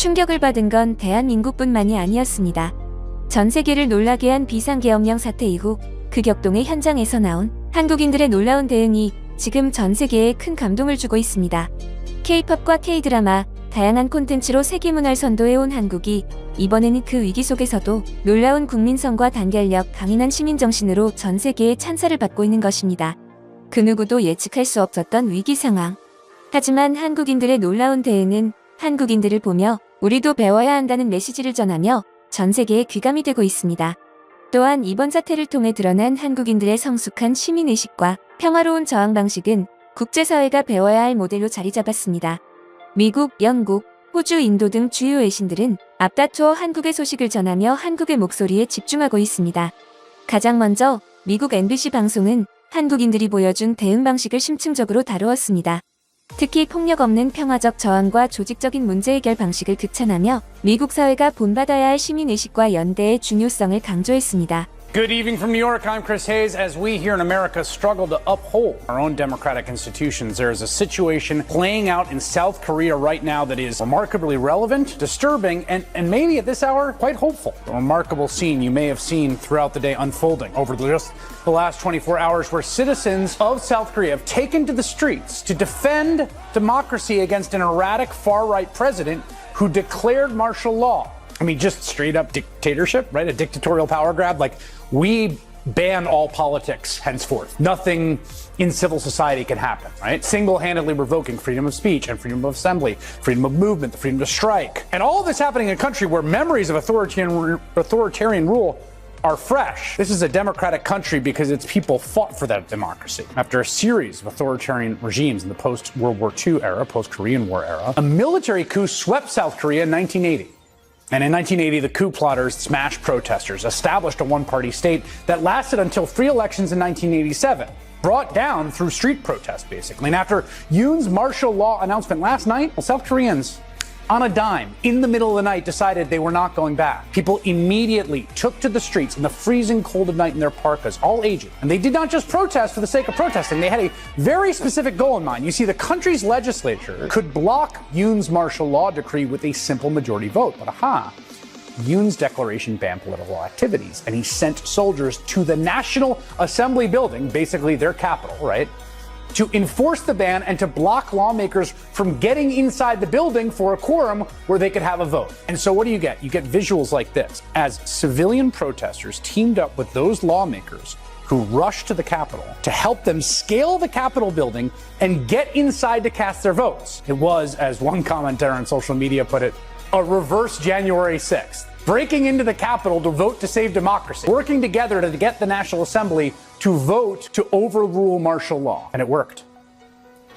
충격을 받은 건 대한민국뿐만이 아니었습니다. 전 세계를 놀라게 한 비상계엄령 사태 이후 그 격동의 현장에서 나온 한국인들의 놀라운 대응이 지금 전 세계에 큰 감동을 주고 있습니다. K-팝과 K-드라마, 다양한 콘텐츠로 세계문화를 선도해온 한국이 이번에는 그 위기 속에서도 놀라운 국민성과 단결력, 강인한 시민정신으로 전 세계의 찬사를 받고 있는 것입니다. 그 누구도 예측할 수 없었던 위기 상황. 하지만 한국인들의 놀라운 대응은 한국인들을 보며 우리도 배워야 한다는 메시지를 전하며 전 세계에 귀감이 되고 있습니다. 또한 이번 사태를 통해 드러난 한국인들의 성숙한 시민의식과 평화로운 저항 방식은 국제사회가 배워야 할 모델로 자리 잡았습니다. 미국, 영국, 호주, 인도 등 주요 외신들은 앞다투어 한국의 소식을 전하며 한국의 목소리에 집중하고 있습니다. 가장 먼저 미국 MBC 방송은 한국인들이 보여준 대응 방식을 심층적으로 다루었습니다. 특히 폭력 없는 평화적 저항과 조직적인 문제 해결 방식을 극찬하며 미국 사회가 본받아야 할 시민의식과 연대의 중요성을 강조했습니다. Good evening from New York. I'm Chris Hayes. As we here in America struggle to uphold our own democratic institutions, there is a situation playing out in South Korea right now that is remarkably relevant, disturbing, and maybe at this hour, quite hopeful. A remarkable scene you may have seen throughout the day unfolding over just the last 24 hours where citizens of South Korea have taken to the streets to defend democracy against an erratic far-right president who declared martial law. I mean, just straight up dictatorship, right? A dictatorial power grab. Like, we ban all politics henceforth. Nothing in civil society can happen, right? Single-handedly revoking freedom of speech and freedom of assembly, freedom of movement, the freedom to strike. And all of this happening in a country where memories of authoritarian rule are fresh. This is a democratic country because its people fought for that democracy. After a series of authoritarian regimes in the post-World War II era, post-Korean War era, a military coup swept South Korea in 1980. And in 1980, the coup plotters smashed protesters, established a one-party state that lasted until free elections in 1987, brought down through street protests, basically. And after Yoon's martial law announcement last night, well, South Koreans, on a dime, in the middle of the night, decided they were not going back. People immediately took to the streets in the freezing cold of night in their parkas, all ages. And they did not just protest for the sake of protesting. They had a very specific goal in mind. You see, the country's legislature could block Yoon's martial law decree with a simple majority vote. But Yoon's declaration banned political activities, and he sent soldiers to the National Assembly building, basically their capital, right? To enforce the ban and to block lawmakers from getting inside the building for a quorum where they could have a vote. And so what do? You get visuals like this as civilian protesters teamed up with those lawmakers who rushed to the Capitol to help them scale the Capitol building and get inside to cast their votes. It was, as one commentator on social media put it, a reverse January 6th. Breaking into the Capitol to vote to save democracy, working together to get the National Assembly to vote to overrule martial law. And it worked.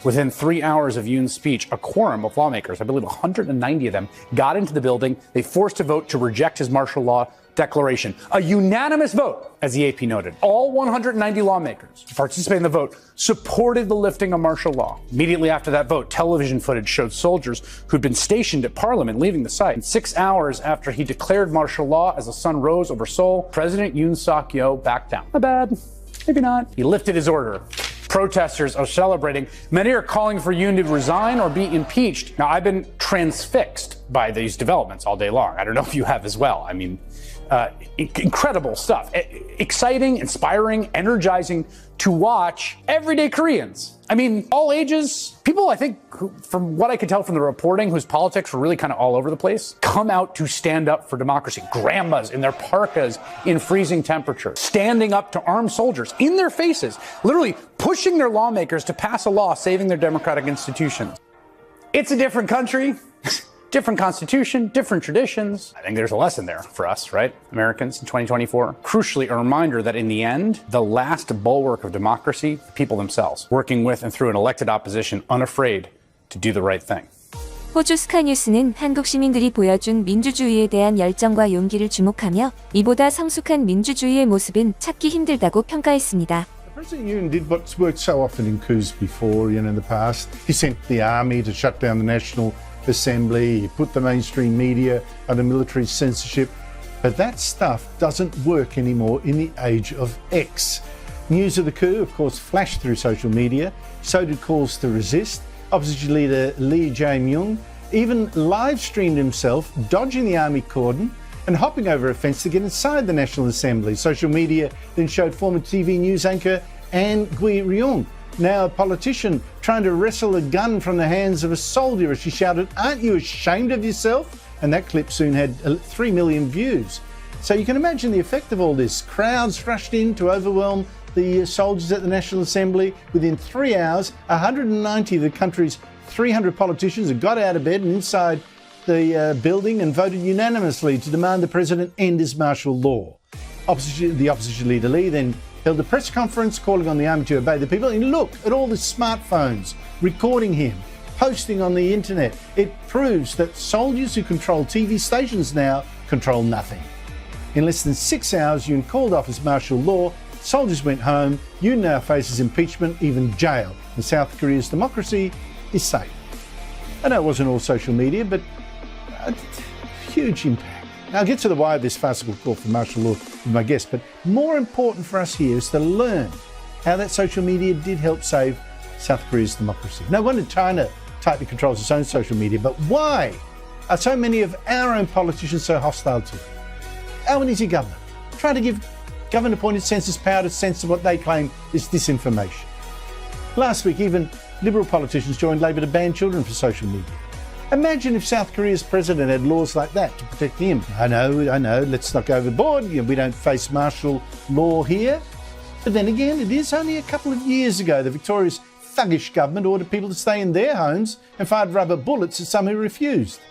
Within 3 hours of Yoon's speech, a quorum of lawmakers, I believe 190 of them, got into the building. They forced a vote to reject his martial law declaration. A unanimous vote, as the AP noted. All 190 lawmakers who participated in the vote supported the lifting of martial law. Immediately after that vote, television footage showed soldiers who'd been stationed at Parliament leaving the site. And 6 hours after he declared martial law as the sun rose over Seoul, President Yoon Suk-yeol backed down. My bad. Maybe not. He lifted his order. Protesters are celebrating. Many are calling for Yoon to resign or be impeached. Now, I've been transfixed by these developments all day long. I don't know if you have as well. I mean, incredible stuff. Exciting, inspiring, energizing to watch everyday Koreans. I mean, all ages, people, I think, who, from what I could tell from the reporting, whose politics were really kind of all over the place, come out to stand up for democracy. Grandmas in their parkas in freezing temperatures, standing up to armed soldiers in their faces, literally pushing their lawmakers to pass a law saving their democratic institutions. It's a different country. Different constitution, different traditions. I think there's a lesson there for us, right? Americans in 2024. Crucially, a reminder that in the end, the last bulwark of democracy, the people themselves, working with and through an elected opposition, unafraid to do the right thing. 호주 스카이뉴스는 한국 시민들이 보여준 민주주의에 대한 열정과 용기를 주목하며 이보다 성숙한 민주주의의 모습은 찾기 힘들다고 평가했습니다. President Yoon did what's worked so often in coups before, in the past. He sent the army to shut down the National Assembly, he put the mainstream media under military censorship. But that stuff doesn't work anymore in the age of X. News of the coup, of course, flashed through social media. So did calls to resist. Opposition leader Lee Jae-myung even live streamed himself dodging the army cordon and hopping over a fence to get inside the National Assembly. Social media then showed former TV news anchor Anne Gui-Ryong, now a politician, trying to wrestle a gun from the hands of a soldier as she shouted, "Aren't you ashamed of yourself?" And that clip soon had 3 million views. So you can imagine the effect of all this. Crowds rushed in to overwhelm the soldiers at the National Assembly. Within 3 hours, 190 of the country's 300 politicians had got out of bed and inside the building and voted unanimously to demand the president end his martial law. The opposition leader Lee then held a press conference calling on the army to obey the people. And look at all the smartphones recording him, posting on the internet. It proves that soldiers who control TV stations now control nothing. In less than 6 hours, Yoon called off his martial law. Soldiers went home. Yoon now faces impeachment, even jail. And South Korea's democracy is safe. I know it wasn't all social media, but a huge impact. Now, I'll get to the why of this farcical call for martial law with my guest, but more important for us here is to learn how that social media did help save South Korea's democracy. No wonder China tightly controls its own social media, but why are so many of our own politicians so hostile to it? Albanese government trying to give government-appointed censors power to censor what they claim is disinformation. Last week, even Liberal politicians joined Labor to ban children for social media. Imagine if South Korea's president had laws like that to protect him. I know, let's not go overboard. We don't face martial law here. But then again, it is only a couple of years ago that Victoria's thuggish government ordered people to stay in their homes and fired rubber bullets at some who refused,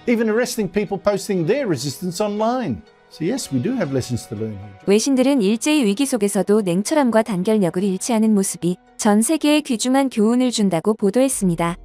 even arresting people posting their resistance online. So yes, we do have lessons to learn here. 외신들은 일제의 위기 속에서도 냉철함과 단결력을 잃지 않은 모습이 전 세계에 귀중한 교훈을 준다고 보도했습니다.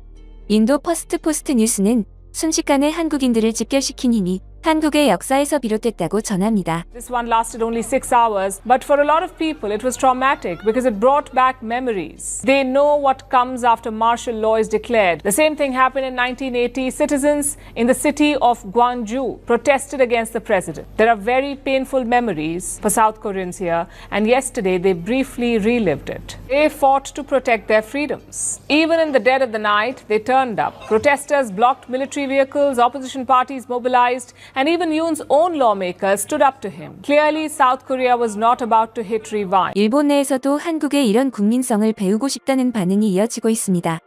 인도 퍼스트 포스트 뉴스는 순식간에 한국인들을 집결시킨 힘이 한국의 역사에서 비롯됐다고 전합니다. This one lasted only 6 hours, but for a lot of people it was traumatic because it brought back memories. They know what comes after martial law is declared. The same thing happened in 1980. Citizens in the city of Gwangju protested against the president. There are very painful memories for South Koreans here, and yesterday they briefly relived it. They fought to protect their freedoms. Even in the dead of the night, they turned up. Protesters blocked military vehicles, opposition parties mobilized, and even Yoon's own lawmakers stood up to him. Clearly, South Korea was not about to hit rewind. 일본 내에서도 한국의 이런 국민성을 배우고 싶다는 반응이 이어지고 있습니다.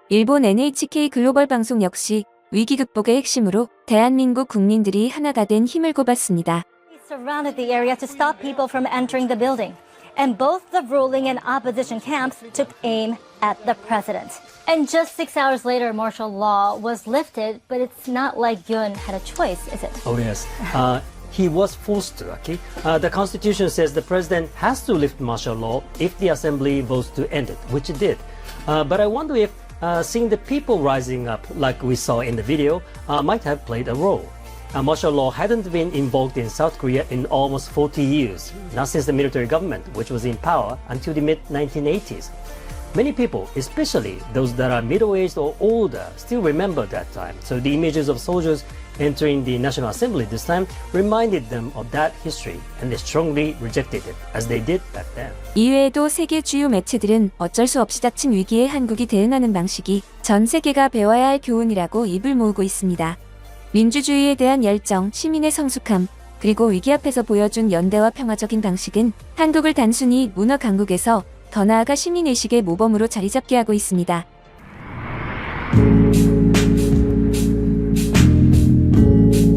일본 NHK 글로벌 방송 역시 위기 극복의 핵심으로 대한민국 국민들이 하나가 된 힘을 꼽았습니다. He surrounded the area to stop people from entering the building. And both the ruling and opposition camps took aim at the president. And just 6 hours later, martial law was lifted, but it's not like Yoon had a choice, is it? Oh, yes. He was forced to, okay? The Constitution says the president has to lift martial law if the assembly votes to end it, which it did. But I wonder if seeing the people rising up, like we saw in the video, might have played a role. Martial law hadn't been invoked in South Korea in almost 40 years, not since the military government, which was in power until the mid-1980s. Many people, especially those that are middle-aged or older, still remember that time. So the images of soldiers entering the National Assembly this time reminded them of that history, and they strongly rejected it, as they did back then. 이외에도 세계 주요 매체들은 어쩔 수 없이 닥친 위기에 한국이 대응하는 방식이 전 세계가 배워야 할 교훈이라고 입을 모으고 있습니다. 민주주의에 대한 열정, 시민의 성숙함, 그리고 위기 앞에서 보여준 연대와 평화적인 방식은 한국을 단순히 문화 강국에서 더 나아가 시민의식의 모범으로 자리잡게 하고 있습니다.